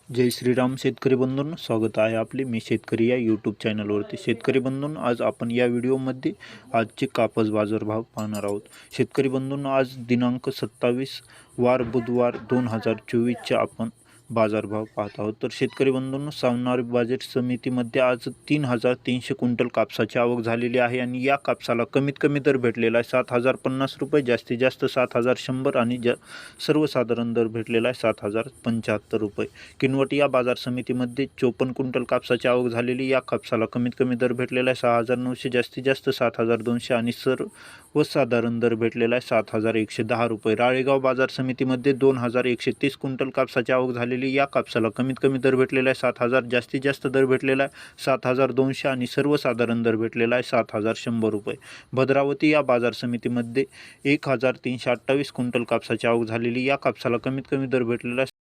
जय श्रीराम शेतकरी बंधूंनो, स्वागत आहे आपले मी शेतकरी या यूट्यूब चॅनलवरती। शेतकरी बंधूंनो, आज आपण या व्हिडिओमध्ये आजचे कापूस बाजारभाव पाहणार आहोत। शेतकरी बंधूंनो, आज दिनांक 27 वार बुधवार 2024 आपण बाजारभाव पाहत आहोत। तर शेतकरी बंधूंनो, सावनार बाजार समितीमध्ये आज 3300 क्विंटल कापसाची आवक झालेली आहे आणि या कापसाला कमीत कमी दर भेटलेला आहे 7050 रुपये, जास्तीत जास्त 7100 आणि सर्वसाधारण दर भेटलेला आहे 7075 रुपये। किनवट या बाजार समितीमध्ये 54 क्विंटल कापसाची आवक झालेली, या कापसाला कमीत कमी दर भेटलेला आहे 6900, जास्तीत जास्त 7200 आणि सर्वसाधारण दर भेटलेला आहे 7110 रुपये। राळेगाव बाजार समितीमध्ये 2130 क्विंटल कापसाची आवक झालेली, या कापसाला कमीत कमी दर भेटलेला आहे 7000, जास्तीत जास्त दर भेटलेला आहे 7200 आणि सर्वसाधारण दर भेटलेला आहे 7100 रुपये। भद्रावती या बाजार समितीमध्ये 1328 क्विंटल कापसाची आवक झालेली, या कापसाला कमीत कमी दर भेटलेला आहे